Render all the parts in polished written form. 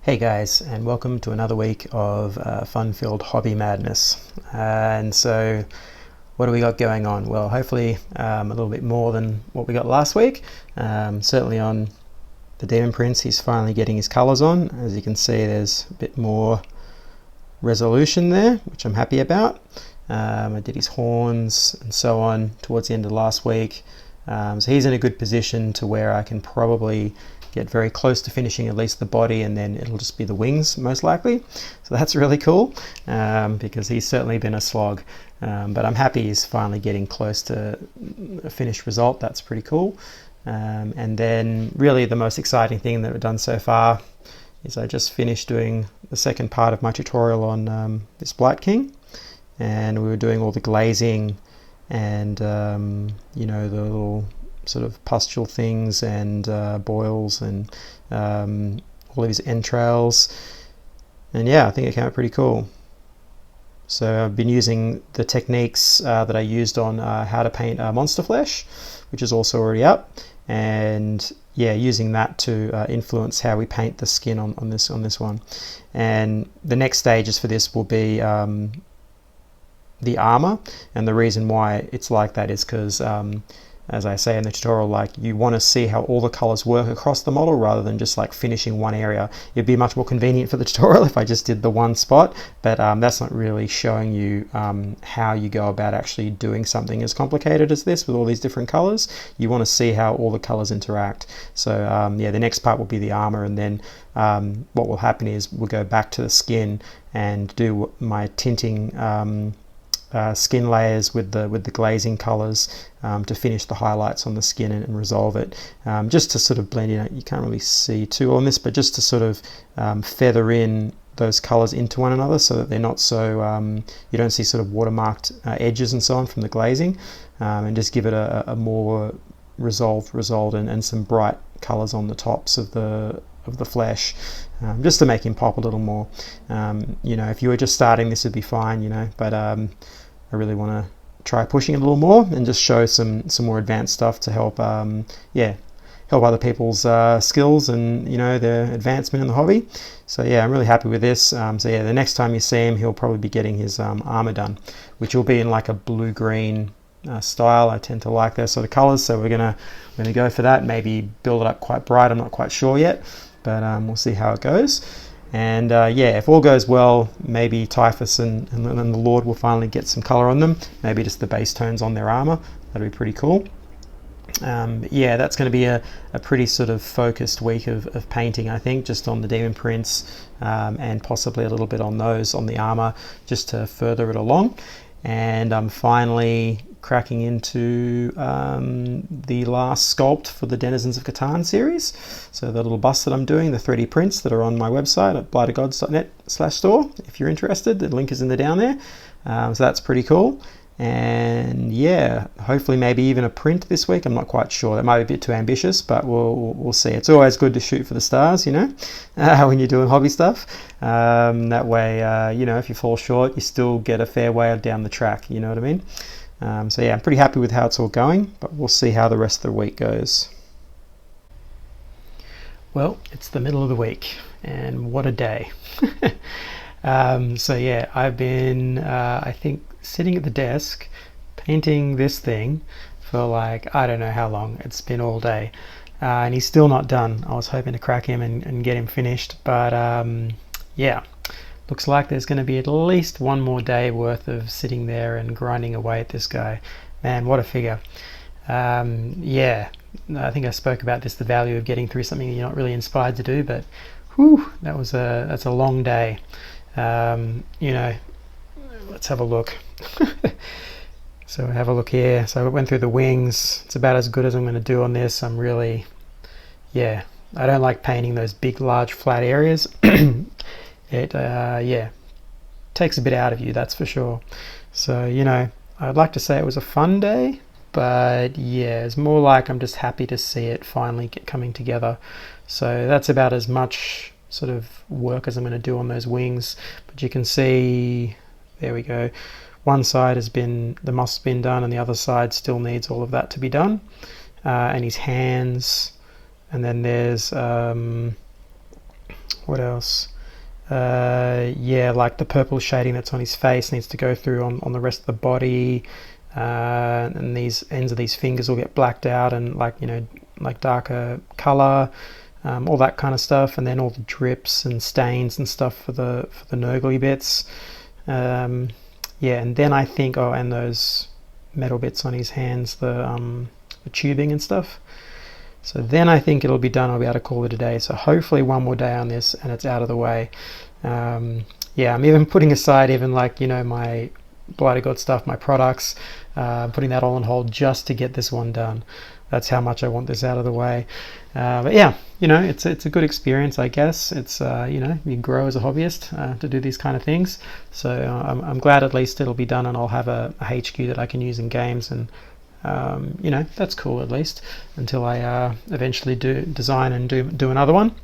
Hey guys, and welcome to another week of fun-filled hobby madness. And so, what do we got going on? Well, hopefully a little bit more than what we got last week. Certainly on the Demon Prince, he's finally getting his colours on. As you can see, there's a bit more resolution there, which I'm happy about. I did his horns and so on towards the end of last week. So he's in a good position to where I can probably get very close to finishing at least the body, and then it'll just be the wings most likely. So that's really cool because he's certainly been a slog, but I'm happy he's finally getting close to a finished result. That's pretty cool. And then really the most exciting thing that we've done so far is I just finished doing the second part of my tutorial on this Blight King, and we were doing all the glazing and the little sort of pustule things and boils and all of his entrails, and yeah, I think it came out pretty cool. So I've been using the techniques that I used on how to paint monster flesh, which is also already up, and yeah, using that to influence how we paint the skin on this one. And the next stages for this will be the armor, and the reason why it's like that is because as I say in the tutorial, like, you want to see how all the colors work across the model rather than just like finishing one area. It'd be much more convenient for the tutorial if I just did the one spot, but that's not really showing you how you go about actually doing something as complicated as this with all these different colors. You want to see how all the colors interact. So yeah, the next part will be the armor, and then what will happen is we'll go back to the skin and do my tinting skin layers with the glazing colors to finish the highlights on the skin and resolve it, just to sort of blend in. You can't really see too on this, but just to sort of feather in those colors into one another so that they're not so you don't see sort of watermarked edges and so on from the glazing, and just give it a more resolved result and some bright colors on the tops of the flesh, just to make him pop a little more. If you were just starting, this would be fine, but I really want to try pushing it a little more and just show some more advanced stuff to help help other people's skills and their advancement in the hobby. So yeah, I'm really happy with this. So yeah, the next time you see him, he'll probably be getting his armor done, which will be in like a blue-green style. I tend to like those sort of colors, so we're gonna go for that. Maybe build it up quite bright. I'm not quite sure yet, but we'll see how it goes. And yeah, if all goes well, maybe Typhus and the Lord will finally get some color on them. Maybe just the base tones on their armor. That'd be pretty cool. Yeah, that's going to be a pretty sort of focused week of painting, I think, just on the Demon Prince, and possibly a little bit on the armor, just to further it along. And I'm finally cracking into the last sculpt for the Denizens of Catan series. So the little busts that I'm doing, the 3D prints that are on my website at blightergods.net/store. If you're interested, the link is in the down there. So that's pretty cool. And yeah, hopefully maybe even a print this week. I'm not quite sure. That might be a bit too ambitious, but we'll see. It's always good to shoot for the stars, when you're doing hobby stuff. That way, if you fall short, you still get a fair way down the track. You know what I mean? So yeah, I'm pretty happy with how it's all going, but we'll see how the rest of the week goes. Well, it's the middle of the week, and what a day. So yeah, I've been, I think, sitting at the desk painting this thing for like, I don't know how long. It's been all day, and he's still not done. I was hoping to crack him and get him finished, but yeah, looks like there's going to be at least one more day worth of sitting there and grinding away at this guy. Man, what a figure. Yeah, I think I spoke about this, the value of getting through something you're not really inspired to do, but whew, that's a long day. Let's have a look. So have a look here. So I went through the wings. It's about as good as I'm going to do on this. I'm really, yeah, I don't like painting those big, large, flat areas. It yeah, takes a bit out of you, that's for sure. So I'd like to say it was a fun day, but yeah, it's more like I'm just happy to see it finally coming together. So that's about as much sort of work as I'm going to do on those wings. But you can see, there we go, one side has been, the muscle's been done, and the other side still needs all of that to be done, and his hands. And then there's What else? Yeah, like the purple shading that's on his face needs to go through on the rest of the body, and these ends of these fingers will get blacked out and like, you know, like darker color, all that kind of stuff, and then all the drips and stains and stuff for the Nurgle bits. Yeah, and then I think, oh, and those metal bits on his hands, the tubing and stuff. So then I think it'll be done. I'll be able to call it a day. So hopefully one more day on this and it's out of the way. Yeah, I'm even putting aside even like, you know, my Blighted God stuff, my products, putting that all on hold just to get this one done. That's how much I want this out of the way. But yeah, you know, it's a good experience, I guess. It's you know, you grow as a hobbyist to do these kind of things. So I'm glad at least it'll be done, and I'll have a HQ that I can use in games, and you know, that's cool at least until I eventually design and do another one,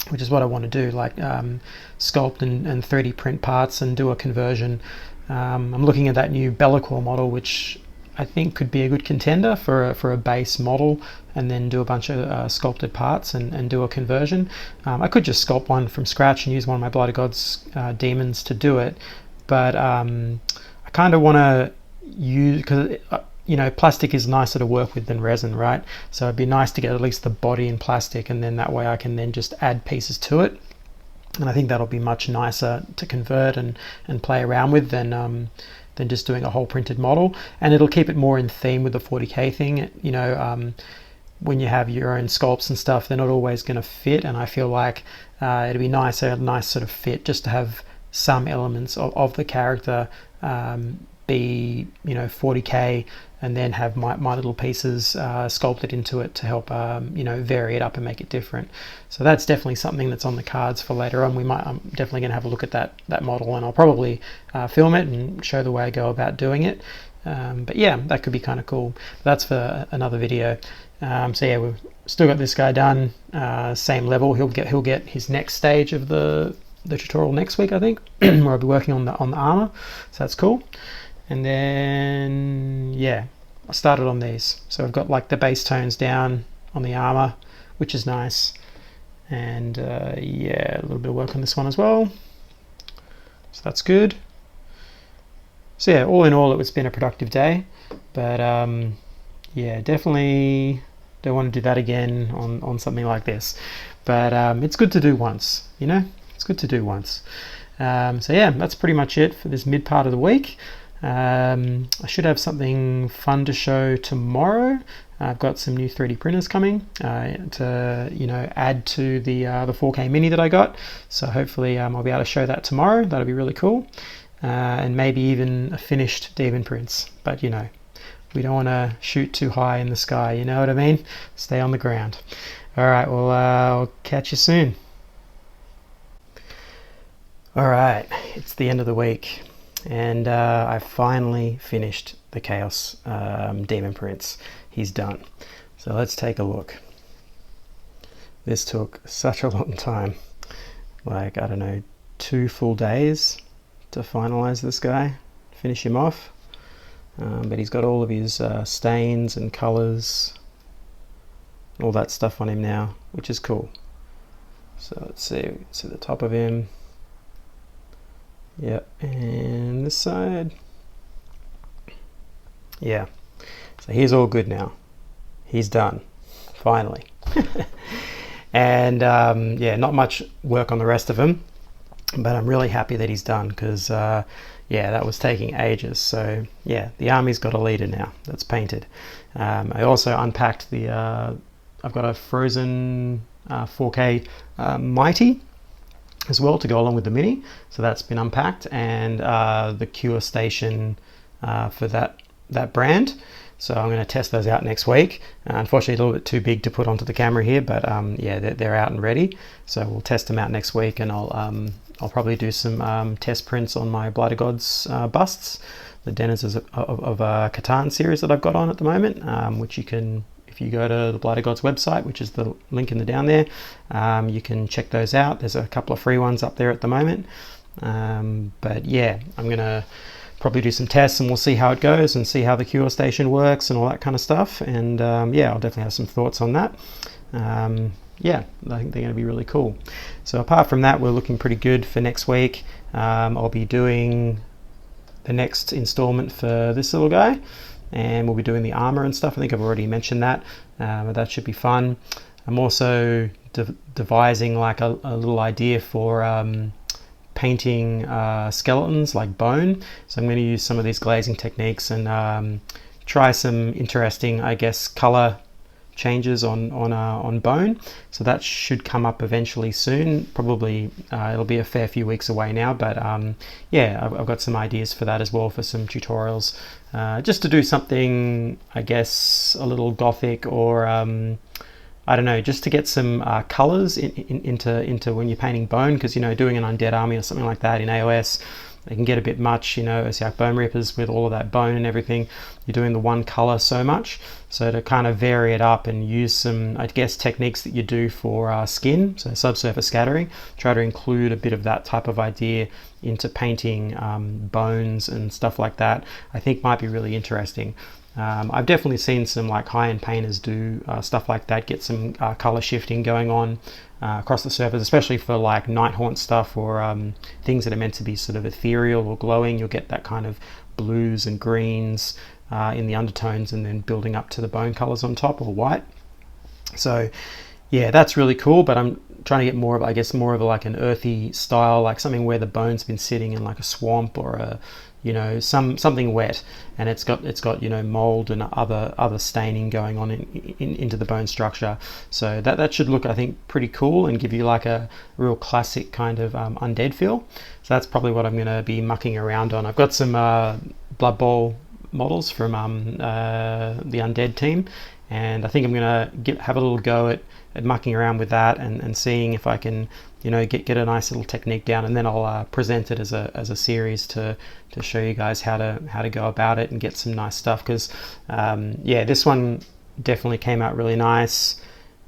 which is what I want to do, like sculpt and 3D print parts and do a conversion. I'm looking at that new Bellacore model, which I think could be a good contender for a base model, and then do a bunch of sculpted parts and do a conversion. I could just sculpt one from scratch and use one of my Blighted Gods demons to do it, but I kind of want to use, because you know, plastic is nicer to work with than resin, right? So it'd be nice to get at least the body in plastic, and then that way I can then just add pieces to it. And I think that'll be much nicer to convert and play around with than just doing a whole printed model. And it'll keep it more in theme with the 40k thing. You know, when you have your own sculpts and stuff, they're not always going to fit, and I feel like it'd be a nice sort of fit just to have some elements of the character be, you know, 40k, and then have my little pieces sculpted into it to help you know, vary it up and make it different. So that's definitely something that's on the cards for later on. I'm definitely going to have a look at that model, and I'll probably film it and show the way I go about doing it. But yeah, that could be kind of cool. That's for another video. So yeah, we've still got this guy done, same level. He'll get his next stage of the tutorial next week, I think, where I'll be working on the armor. So that's cool. And then yeah, I started on these. So I've got like the base tones down on the armor, which is nice. And yeah, a little bit of work on this one as well. So that's good. So yeah, all in all, it's been a productive day. But yeah, definitely don't want to do that again on something like this. But it's good to do once, you know? It's good to do once. So yeah, that's pretty much it for this mid part of the week. I should have something fun to show tomorrow. I've got some new 3D printers coming to, you know, add to the 4K mini that I got. So hopefully I'll be able to show that tomorrow. That'll be really cool. And maybe even a finished demon prints. But you know, we don't want to shoot too high in the sky, you know what I mean? Stay on the ground. Alright, well I'll catch you soon. Alright, it's the end of the week. And I finally finished the Chaos Demon Prince. He's done. So let's take a look. This took such a long time. Like, I don't know, 2 full days to finalize this guy, finish him off. But he's got all of his stains and colors, all that stuff on him now, which is cool. So let's see, we can see the top of him. Yep, and this side. Yeah, so he's all good now. He's done, finally. And yeah, not much work on the rest of him, but I'm really happy that he's done, because yeah, that was taking ages. So yeah, the army's got a leader now that's painted. I also unpacked the, I've got a frozen 4K Mighty as well to go along with the mini, so that's been unpacked, and the Cure station for that brand. So I'm going to test those out next week. Unfortunately, a little bit too big to put onto the camera here, but yeah, they're out and ready. So we'll test them out next week, and I'll probably do some test prints on my Blighted Gods busts, the Denizens of Catan series that I've got on at the moment, which you can, if you go to the Blighted Gods website, which is the link in the down there, you can check those out. There's a couple of free ones up there at the moment. But yeah, I'm gonna probably do some tests, and we'll see how it goes and see how the Cure station works and all that kind of stuff. And yeah, I'll definitely have some thoughts on that. yeah, I think they're going to be really cool. So apart from that, we're looking pretty good for next week. I'll be doing the next installment for this little guy, and we'll be doing the armor and stuff. I think I've already mentioned that, but that should be fun. I'm also devising like a little idea for painting skeletons like bone. So I'm going to use some of these glazing techniques and try some interesting, I guess, color changes on bone. So that should come up eventually soon. Probably it'll be a fair few weeks away now, but yeah, I've got some ideas for that as well, for some tutorials, just to do something, I guess, a little gothic, or I don't know, just to get some colors into when you're painting bone, because, you know, doing an undead army or something like that in AOS, they can get a bit much, you know, as like bone rippers with all of that bone and everything. You're doing the one color so much. So to kind of vary it up and use some, I guess, techniques that you do for skin, so subsurface scattering, try to include a bit of that type of idea into painting bones and stuff like that, I think might be really interesting. I've definitely seen some like high-end painters do stuff like that, get some color shifting going on across the surface, especially for like Nighthaunt stuff, or things that are meant to be sort of ethereal or glowing. You'll get that kind of blues and greens in the undertones, and then building up to the bone colors on top, or white. So yeah, that's really cool, but I'm trying to get more of, I guess, more of like an earthy style, like something where the bone's been sitting in like a swamp, or a, you know, something wet, and it's got you know, mold and other staining going on into the bone structure. So that should look, I think, pretty cool, and give you like a real classic kind of undead feel. So that's probably what I'm going to be mucking around on. I've got some Blood Bowl models from the undead team, and I think I'm going to have a little go at mucking around with that, and seeing if I can, you know, get a nice little technique down, and then I'll present it as a series to show you guys how to go about it and get some nice stuff. Because yeah, this one definitely came out really nice,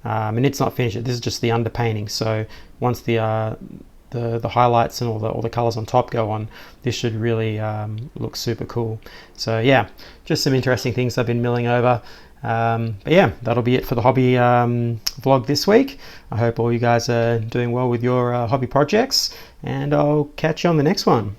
and it's not finished. This is just the underpainting. So once the highlights and all the colors on top go on, this should really look super cool. So yeah, just some interesting things I've been milling over. But yeah, that'll be it for the hobby vlog this week. I hope all you guys are doing well with your hobby projects, and I'll catch you on the next one.